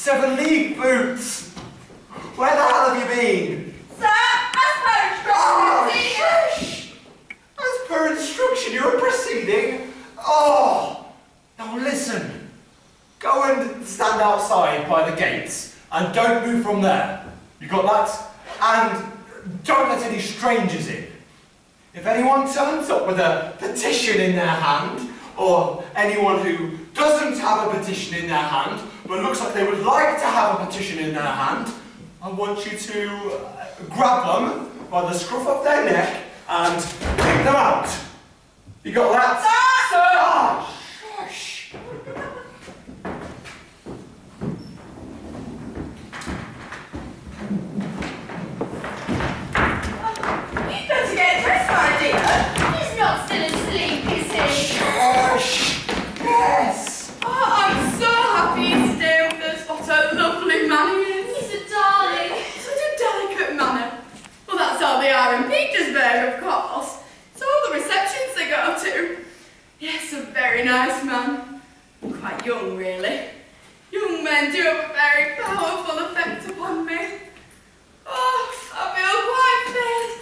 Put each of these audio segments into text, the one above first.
7-league boots! Where the hell have you been? Sir, as per instruction, shush! As per instruction, you're proceeding? Oh! Now listen. Go and stand outside by the gates and don't move from there. You got that? And don't let any strangers in. If anyone turns up with a petition in their hand, or anyone who doesn't have a petition in their hand, but looks like they would like to have a petition in their hand, I want you to grab them by the scruff of their neck and kick them out. You got that? Sir! Ah, shush! You'd better get dressed, my dear. He's not still asleep, is he? Shush! Yes! Oh, I'm so happy to stay with us. What a lovely man he is. He's a darling. Such a delicate manner. Well, that's how they are in Petersburg, of course. It's all the receptions they go to. Yes, a very nice man. Quite young, really. Young men do have a very powerful effect upon me. Oh, I feel quite fit.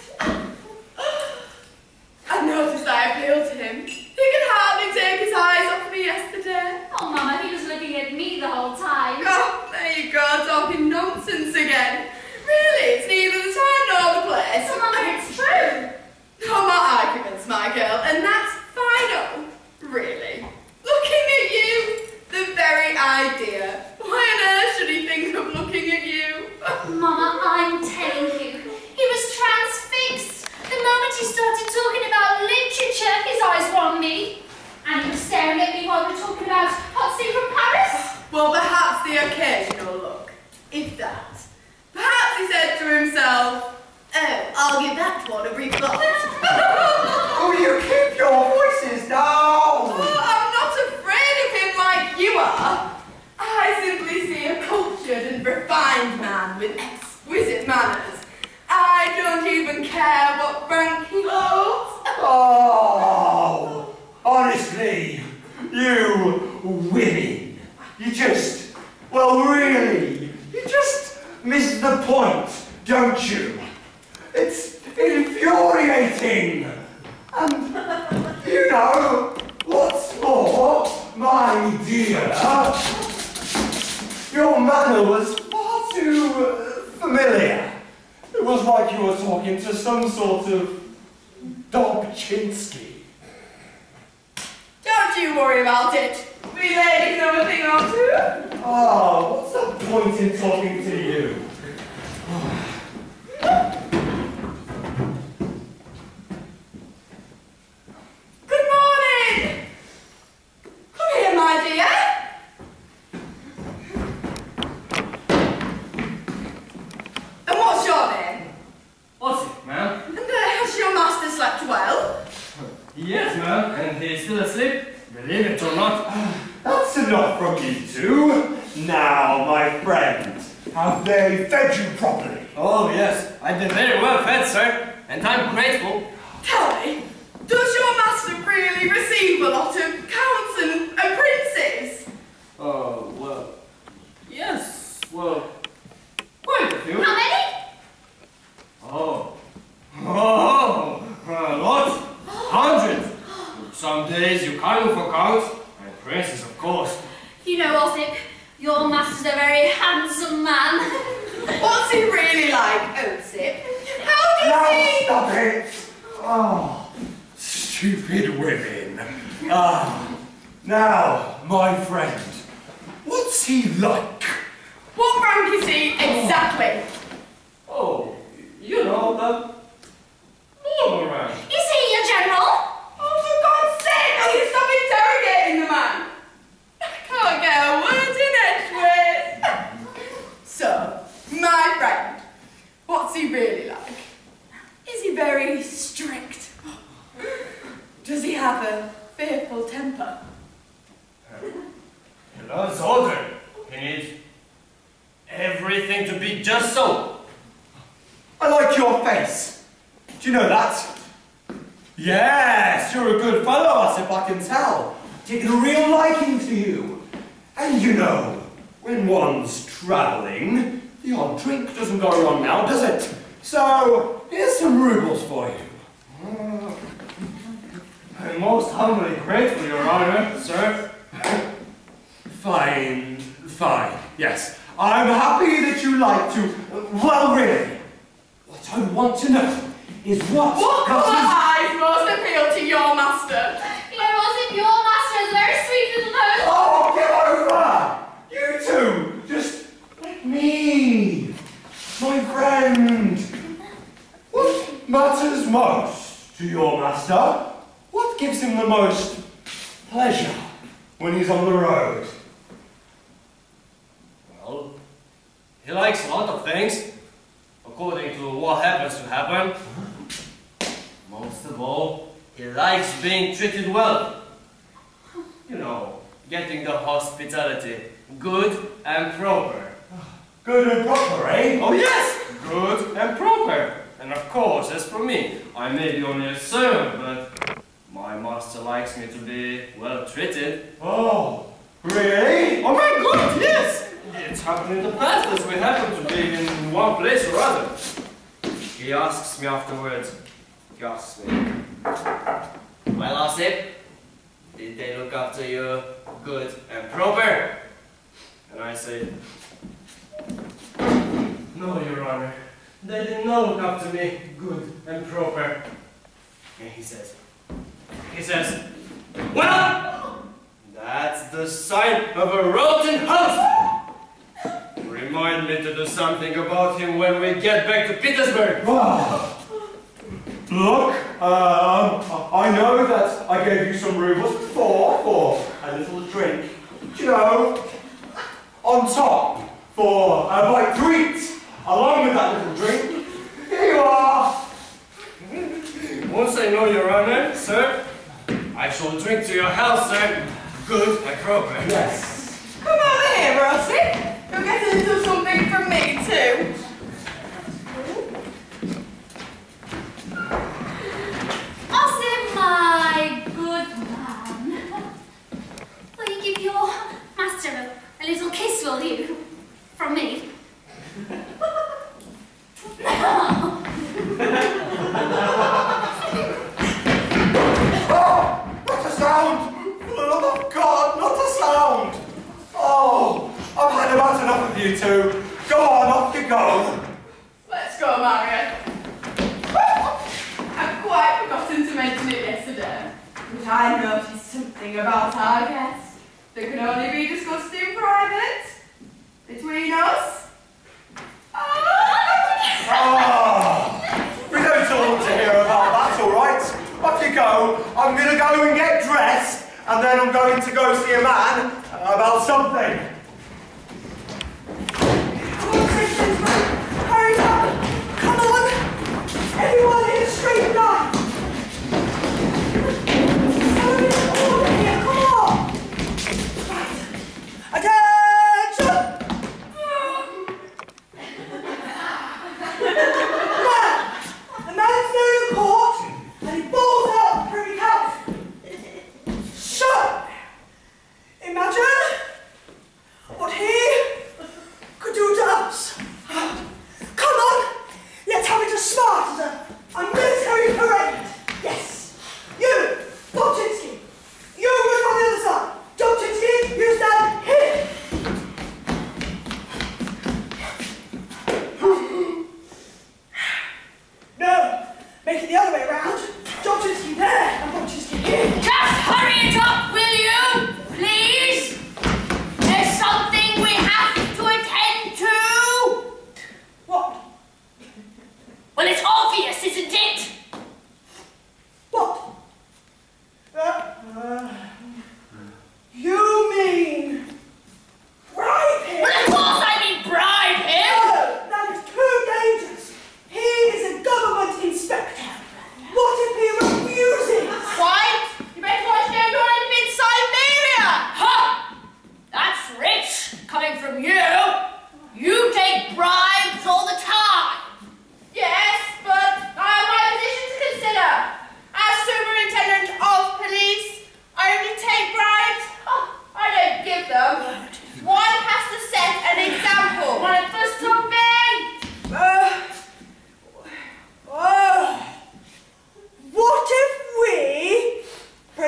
I noticed I appealed to him. He could hardly take his eyes off me yesterday. Oh, Mama, he was looking at me the whole time. Oh, there you go, talking nonsense again. Really, it's neither the time nor the place. So, Mama, it's true. No more arguments, my girl, and that's final. Really. Looking at you, the very idea. Why on earth should he think of looking at you? Mama, I'm telling you, he was transfixed. The moment he started talking about literature, his eyes were on me. And he was staring at me while we were talking about Hot Sea from Paris. Well, perhaps the occasional look, if that. Perhaps he said to himself, oh, I'll give that one a brief thought. Oh, you keep your voices down! Oh, I'm not afraid of him like you are. I simply see a cultured and refined man with exquisite manners. I don't even care what rank he holds. Oh, honestly, you women, you just, well really, you just miss the point, don't you? It's infuriating. And, you know, what's more, my dear, your manner was far too familiar. It was like you were talking to some sort of Dobchinski. Don't you worry about it. We ladies know a thing or two. Oh, what's the point in talking to you? Good morning. Come here, my dear. And what's your name? What's it, ma'am? And has your master slept well? Yes, ma'am, and he's still asleep, believe it or not. That's enough from you two. Now, my friend, have they fed you properly? Oh, yes, I've been very well fed, sir, and I'm grateful. Tell me, does your master really receive a lot of counts and princes? Oh, well, yes, well, quite a few. How many? Oh, a lot, hundreds. Some days you can't forcount, and princes, of course. You know, Osip, your master's a very handsome man. What's he really like, Osip? How Now does he... stop it! Oh, stupid women. Now, my friend, what's he like? What rank is he exactly? Oh, you know, the normal rank. Is he a general? Oh, for God's sake, will you stop interrogating the man? I can't get a word in edgeways. So, my friend, what's he really like? Is he very strict? Does he have a fearful temper? He loves order. He needs everything to be just so. I like your face. Do you know that? Yes, you're a good fellow, as if I can tell. Taking a real liking to you. And you know, when one's travelling, the odd drink doesn't go wrong now, does it? So, here's some rubles for you. I'm most humbly grateful, Your Honor, sir. Fine, fine, yes. I'm happy that you like to... Well, really, what I want to know is what eyes most appeal to your master? Wasn't your master a very sweet little nose? Oh, get over! You two, just let me, my friend. What matters most to your master? What gives him the most pleasure when he's on the road? Well, he likes a lot of things, according to what happens to happen. Most of all, he likes being treated well. You know, getting the hospitality good and proper. Good and proper, eh? Oh yes, good and proper. And of course, as for me, I may be only a servant, but my master likes me to be well treated. Oh, really? Oh my God, yes! It's happened in the past as we happen to be in one place or other. He asks me afterwards, well, Osip, did they look after you good and proper? And I say, no, Your Honor, they did not look after me good and proper. And he says, well, that's the sign of a rotten house. Remind me to do something about him when we get back to Petersburg. Wow. Look, I know that I gave you some rubles before for a little drink. You know, on top for a bite to eat, along with that little drink. Here you are. Once I know, Your Honor, sir, I shall drink to your health, sir. Good and proper. Yes. Come over here, Rosie. You'll get a little something from me too. Osip, my good man. Will you give your master a little kiss, will you? From me. Oh, not a sound! For the love of God, not a sound! Oh, I've had about enough of you two. Go on, off you go. Let's go, Margaret. I've quite forgotten to mention it yesterday, but I noticed something about our guest that can only be discussed in private. Between us. We don't all want to hear about that, all right? Off you go. I'm going to go and get dressed, and then I'm going to go see a man about something. Hurry up! Come on! Everyone in the street now! Come on! Right. Attention! The man's new to court, and he balls out the Privy Council. So, imagine what he could do to us. Come on, let's have it as smart as a military parade. Yes, you, Bolchinski, you run on the other side. Bolchinski, you stand here. No, make it the other way around. Bolchinski there and Bolchinski here. Just hurry it up, will you? Please? There's something we have to attend to. What? Well, it's obvious, isn't it? What? You mean bribe him? Well, of course I mean bribe him. No, that is too dangerous. He is a government inspector. What if he refuses? Why? You better watch down behind him in Siberia. Ha! That's rich, coming from you. You take bribes all the time. Yes, but I have my position to consider. As superintendent of police, I am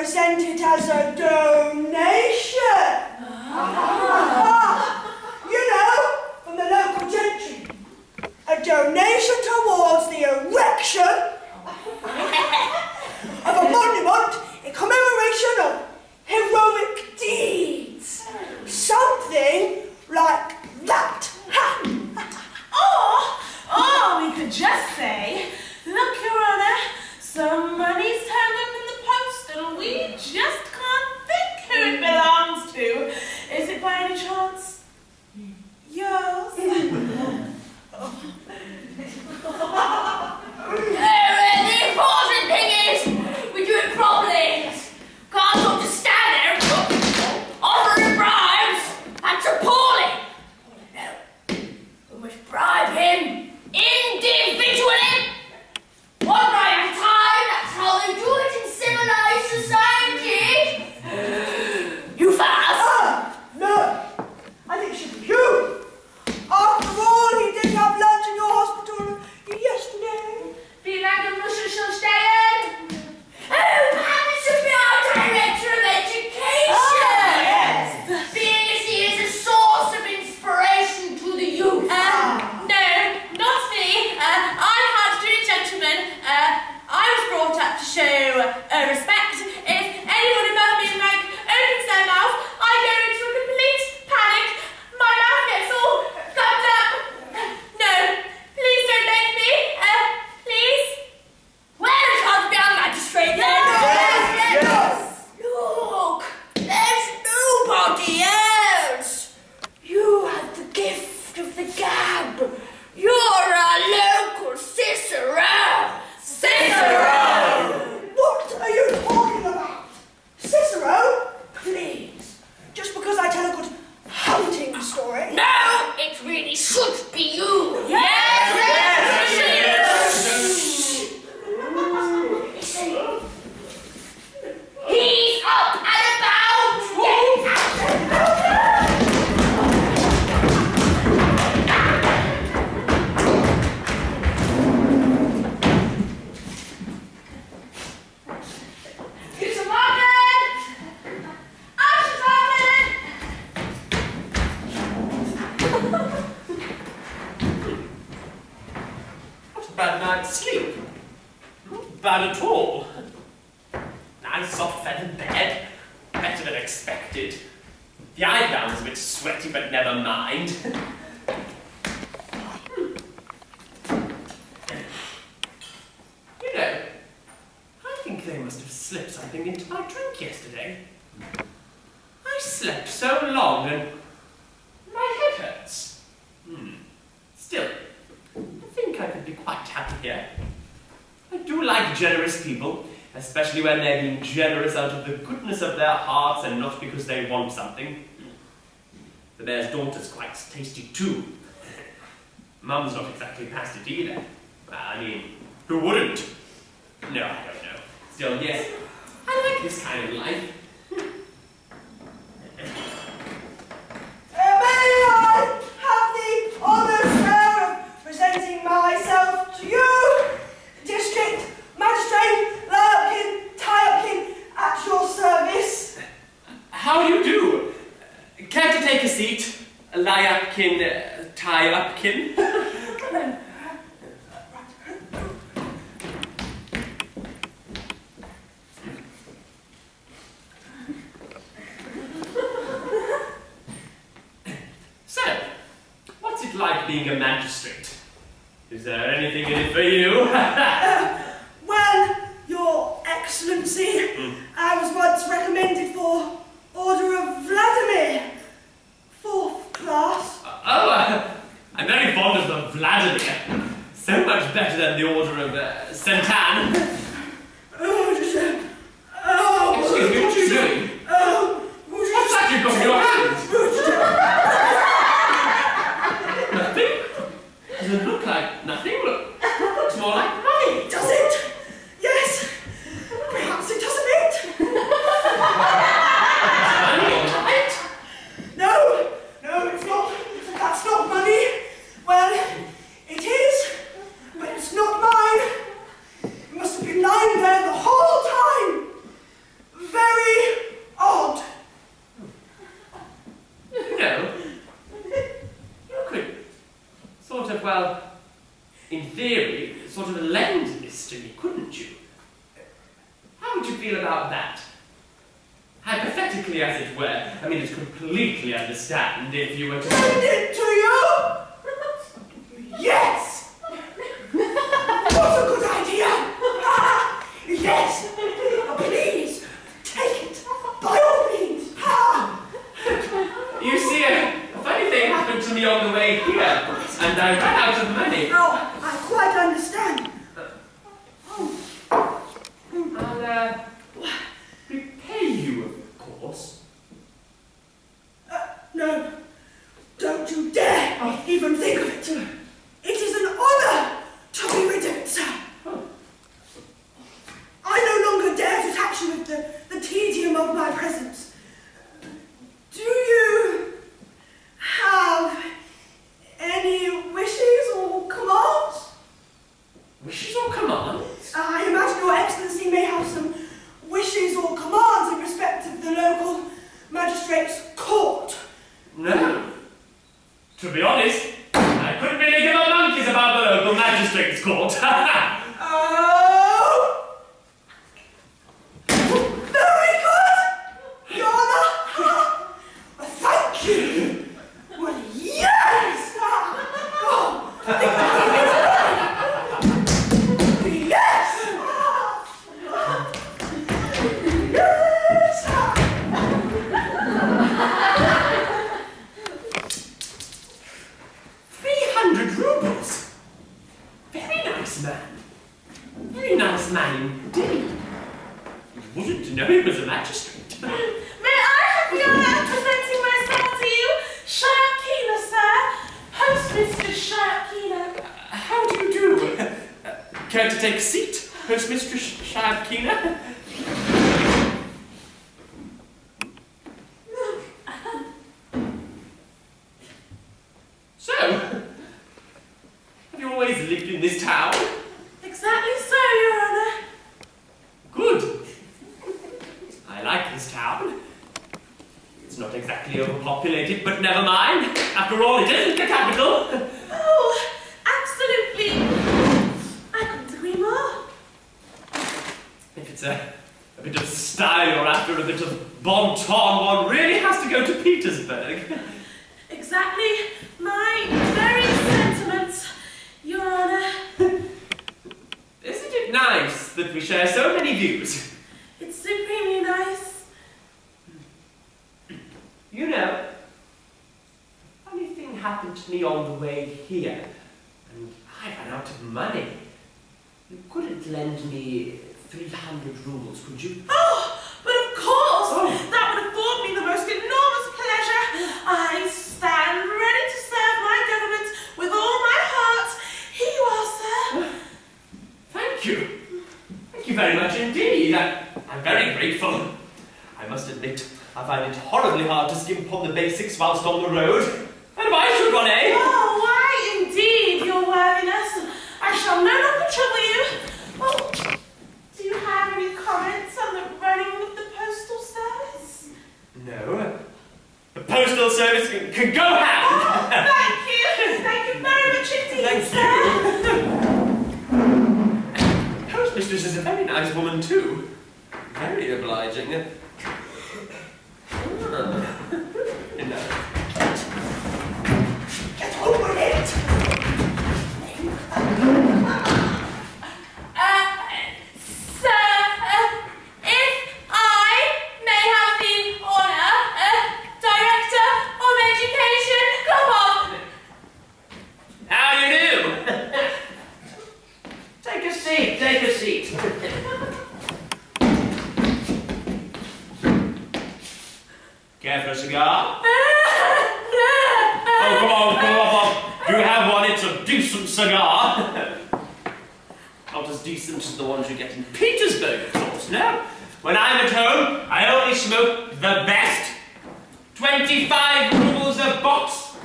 present it as a donation. You know, from the local gentry. A donation towards the erection of a monument in commemoration of heroic deeds. Something like that. Or we could just say, look, Your Honour, some money's turned up in the post and we just can't think who it belongs to. Is it by any chance yours? The important thing is, we do it properly. Can't just stand there offering bribes. That's appalling. No, we must bribe him individually. One bribe at a time. That's how they do it in civilized society. You fast? No, I think it should be you. After all, he did have lunch in your hospital yesterday. Be like a muscle shall stay in. Oh, perhaps it should be our director of education. Yes. Being as he is a source of inspiration to the youth. No, not me. I can't do it, gentlemen. I was brought up to show respect. If anyone above me in rank opens their mouth, I go into a complete panic. My mouth gets all gummed up. No, please don't make me. Please. Well, it can't be a magistrate then. Yes. Look, there's nobody else. You have the gift of the gab. You're a local Cicero. What are you talking about? Cicero? Please. Just because I tell a good hunting story? No, it really should be you. Yes. Listen. He's up and about. Here's a market. Not a bad night's sleep. Not bad at all. Nice soft feathered bed. Better than expected. The eyeground's a bit sweaty, but never mind. You know, I think they must have slipped something into my drink yesterday. I slept so long and my head hurts. Still, I think I could be quite happy here. I do like generous people, especially when they're being generous out of the goodness of their hearts and not because they want something. The mayor's daughter's quite tasty too. Mum's not exactly past it either. I mean, who wouldn't? No, I don't know. Still, yes, I like this kind of life. May I have the honour, sir, of presenting myself to you, District Magistrate Tie-Upkin, at your service. How do you do? Care to take a seat? Lie-upkin, tie-upkin? So, what's it like being a magistrate? Is there anything in it for you? Well, Your Excellency, I was once recommended for Order of Vladimir, 4th class. I'm very fond of the Vladimir. So much better than the Order of St. Anne. Excuse me, what are you doing? What's that you've got in your hand? Nothing? Does it look like nothing? Looks more like money. Does it? Yes. Perhaps it does a bit. Money, all right? No, it's not. That's not money. Well, it is, but it's not mine. It must have Hypothetically, as it were. I mean, it's completely understand if you were to... Send it to you? Yes! What a good idea! Ah, yes! Please, take it, by all means. Ah. You see, a funny thing happened to me on the way here, and I ran out of money. Oh, I quite understand. I'll repay you, of course. No, don't you dare even think of it. It is an honour to be rid of it, sir. I no longer dare to tax you with the tedium of my presence. Do you have any wishes or commands? Wishes or commands? I imagine Your Excellency may have some wishes or commands in respect of the local magistrate's court. No. To be honest, I couldn't really give a monkey's about the local magistrate's court. Oh! Very good! Your Honour! Thank you! Well, yes! Oh, yes! Yes! 300 rubles! Very nice man. Very nice man indeed. You wouldn't know he was a magistrate. May I have the honour of presenting myself to you, Sharkina, sir? Host Mistress Sharkina. How do you do? Care to take a seat, Host Mistress Sharkina? So, have you always lived in this town? Exactly so, Your Honour. Good. I like this town. It's not exactly overpopulated, but never mind. After all, it isn't the capital. Oh, absolutely. I couldn't agree more. If it's a bit of style you're after, a bit of bon ton, one really has to go to Petersburg. Exactly my very sentiments, Your Honour. Isn't it nice that we share so many views? It's supremely nice. You know, a funny thing happened to me on the way here, and I ran out of money. You couldn't lend me 300 rubles, could you? Oh, but of course! Oh. That would afford me the most enormous pleasure. I stand ready to serve my government with all my heart. Here you are, sir. Thank you. Thank you very much indeed. I'm very grateful. I must admit, I find it horribly hard to skim upon the basics whilst on the road. And why should one, eh? Oh, why indeed, Your Worthiness. I shall no longer trouble you. Well, do you have any comments on the running of the postal service? No. The postal service can go hang. Oh, thank you. Thank you very much indeed, sir. House mistress is a very nice woman too. Very obliging. Get over it! Sir, if I may have the honour, Director of Education, come on. How do you do? Take a seat, take a seat. Care for a cigar? Oh, come on. Do you have one? It's a decent cigar. Not as decent as the ones you get in Petersburg, of course, no. When I'm at home, I only smoke the best. 25 rubles a box.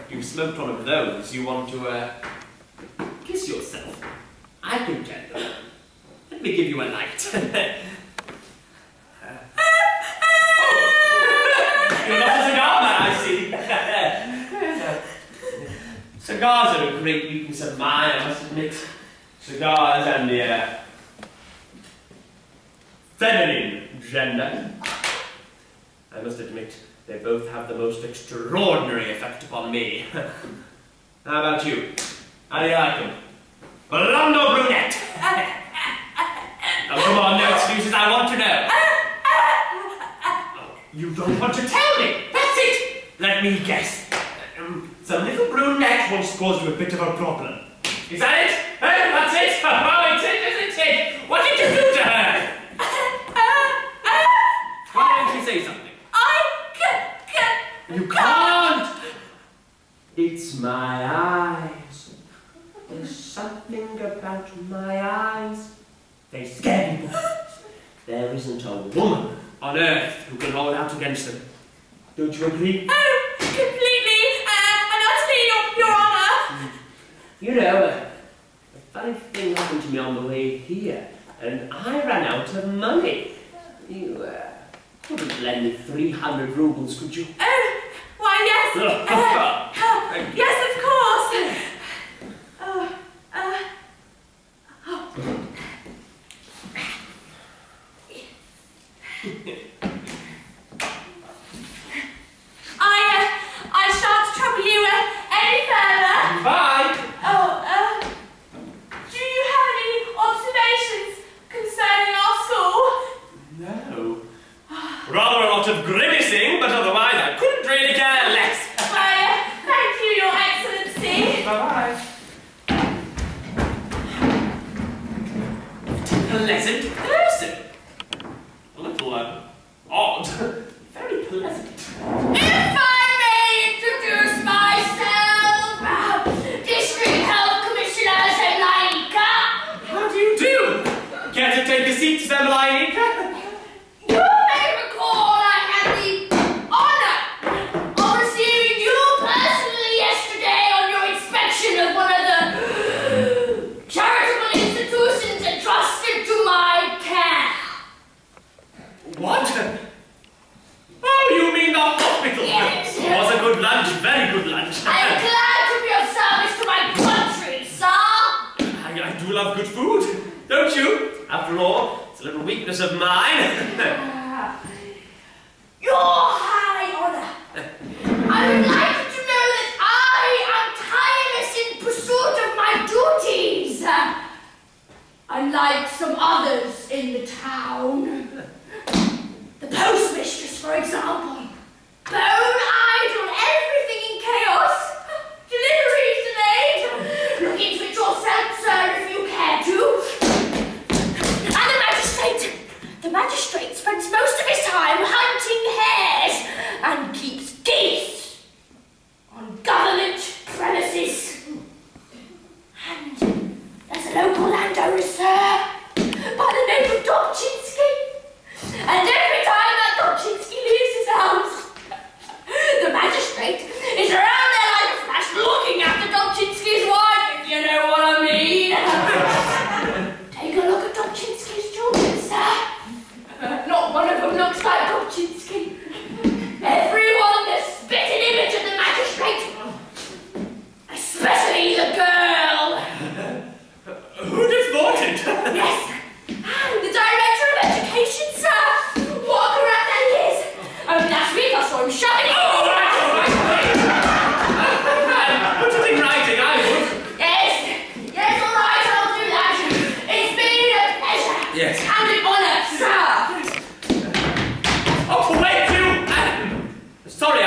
If you've smoked one of those, you want to, kiss yourself. I can tell you. Let me give you a light. You're not a cigar man, I see. Cigars are a great weakness of mine, I must admit. Cigars and the feminine gender. I must admit, they both have the most extraordinary effect upon me. How about you? How do you like them? Blonde or brunette? Oh, come on, no excuses, I want to know. Oh, you don't want to tell me? That's it! Let me guess. Some little brunette once caused you a bit of a problem. Is that it? Hey, that's it? Oh, it's it, isn't it? What did you do to her? Why don't you say something? You can't! It's my eyes. There's something about my eyes. They scare me. There isn't a woman on earth who can hold out against them. Don't you agree? Oh, completely and utterly, Your Honour. You know, a funny thing happened to me on the way here, and I ran out of money. You couldn't lend me 300 rubles, could you? Oh, why, yes. Yes, of course. I shan't trouble you any further. Bye. Do you have any observations concerning our school? No. Rather a lot of grimacing, but otherwise I couldn't really care less. Why, thank you, Your Excellency. Bye-bye. Pleasant person. A little, odd. Very pleasant. If I may introduce myself, District Health Commissioner Zemlaika. How do you do? Care to take a seat, Zemlaika? You may recall I had the honor of receiving you personally yesterday on your inspection of one of the charitable institutions entrusted to my care. What? Oh, you mean the hospital? Yes. It was a good lunch, very good lunch. I am glad to be of service to my country, sir. I do love good food, don't you? After all, it's a little weakness of mine. Your High Honor, I would like you to know that I am tireless in pursuit of my duties. Unlike some others in the town. The postmistress, for example. Bone-eyed on everything in chaos. Deliveries delayed. Look into it yourself, sir, if you care to. And the magistrate. The magistrate spends most of his time hunting hares and keeps geese on government premises. And there's a local landowner, sir, by the name of Dobczynski. And every time that Dobczynski leaves his house, the magistrate is around there like a flash looking after Dobczynski's wife, if you know what I mean. Take a look at Dobczynski's children, sir. Not one of them looks like Dobczynski. Everyone the spitting image of the magistrate. Especially the girl. Who'd have thought it? Yes. And the director of education, sir. What a rat that he is. Only last week I saw him shoving it. Put it in writing, I would. Yes, all right, I'll do that. It's been a pleasure. Yes. And an honour, sir. Oh, wait, you! Sorry, I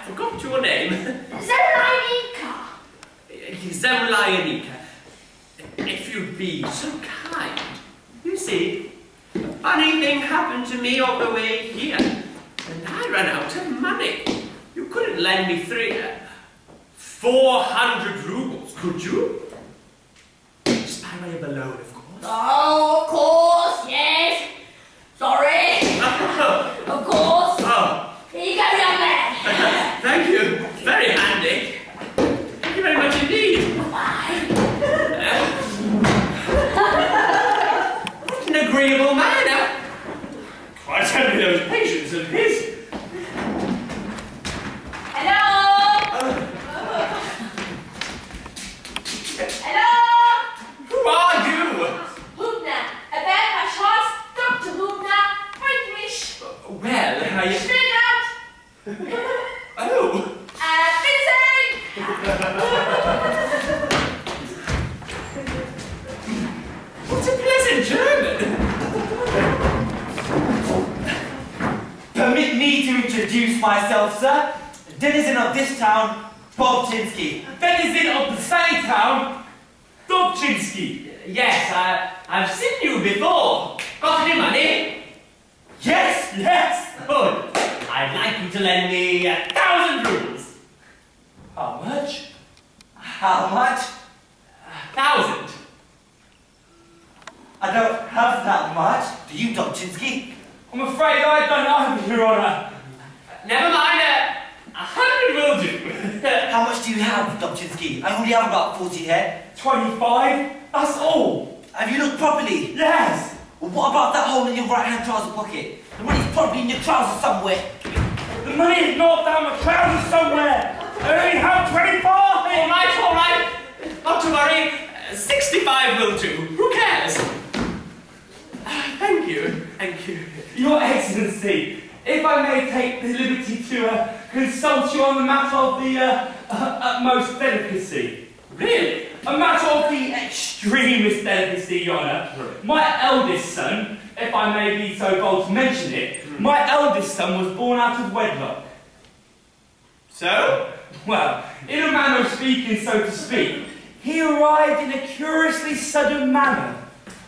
forgot your name. Zemlaika. Zemlaika. If you'd be so kind. You see, a funny thing happened to me on the way here, and I ran out of money. You couldn't lend me 400 rubles, could you? Just by way of a loan, of course. Oh, of course, yes. Sorry. Of course. Oh. Here you go, young man. Thank you. Very handy. Thank you very much indeed. Bye. What an agreeable man. Quite envy those patients of his. Hello? Hello? Who are you? Hubna. A bad Dr. Hubna. English. Well, Schneller. introduce myself, sir. Denizen of this town, Bobchinsky. Denizen of the same town, Dobchinsky. Yes, I've seen you before. Got any money? Yes, yes. Good. I'd like you to lend me 1,000 rubles. How much? How much? 1,000. I don't have that much. Do you, Dobchinsky? I'm afraid I don't either, Your Honour. Never mind, 100 will do. How much do you have, Dobchinsky? I only have about 40 here. 25, that's all. Have you looked properly? Yes. Well, what about that hole in your right-hand trouser pocket? The money's probably in your trousers somewhere. The money is not down my trousers somewhere. I only have 25. All right. Not to worry. 65 will do. Who cares? Thank you. Your Excellency, if I may take the liberty to consult you on the matter of the utmost delicacy. Really? A matter of the extremest delicacy, Your Honour. My eldest son, if I may be so bold to mention it, my eldest son was born out of wedlock. So? Well, in a manner of speaking, so to speak, he arrived in a curiously sudden manner.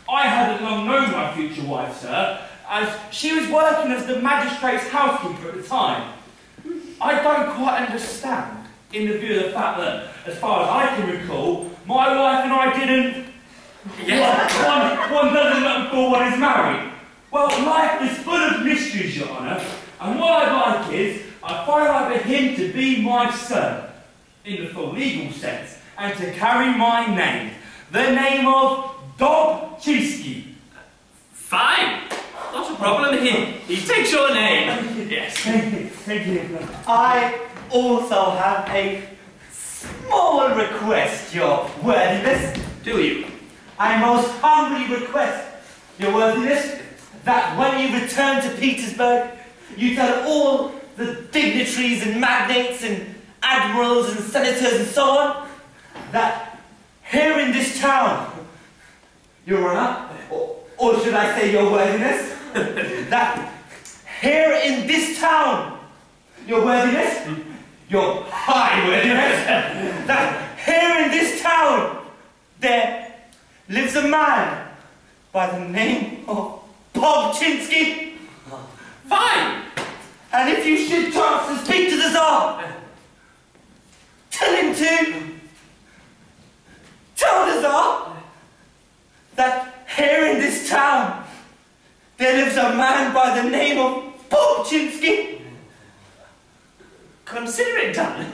I hadn't long known my future wife, sir, as she was working as the magistrate's housekeeper at the time. I don't quite understand, in the view of the fact that, as far as I can recall, my wife and I didn't... One doesn't look before one is married. Well, life is full of mysteries, Your Honour, and what I like is, I find out for him to be my son, in the full legal sense, and to carry my name, the name of Dobchinsky. Fine. Not a problem. He takes your name. Yes. Thank you. I also have a small request, Your Worthiness. Do you? I most humbly request, Your Worthiness, that when you return to Petersburg, you tell all the dignitaries and magnates and admirals and senators and so on, that here in this town, Your Honour, or should I say Your Worthiness, that here in this town, Your Worthiness, Your High Worthiness, that here in this town, there lives a man by the name of Bobchinsky. Fine. And if you should chance to speak to the Tsar, tell him to tell the Tsar that here in this town there lives a man by the name of Bobchinsky. Consider it done.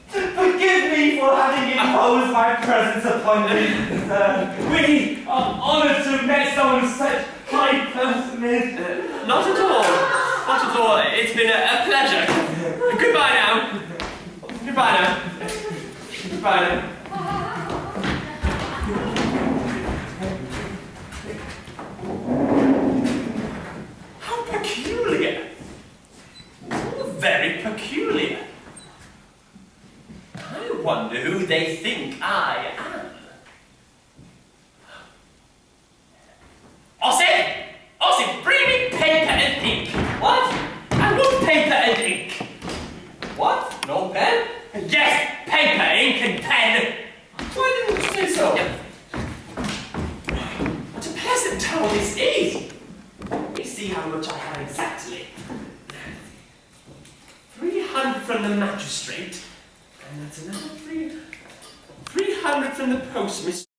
Forgive me for having imposed my presence upon you. We are honoured to have met someone of such high personage. Not at all. Not at all. It's been a pleasure. Goodbye now. Goodbye now. Goodbye now. How peculiar. Very peculiar. I wonder who they think I am. Ossip, bring me paper and ink. What? I want paper and ink. What? No pen? Yes, paper, ink and pen. Why didn't you say so? What a pleasant town this is. Let me see how much I have exactly. 300 from the magistrate. And that's another 300 from the postmistress.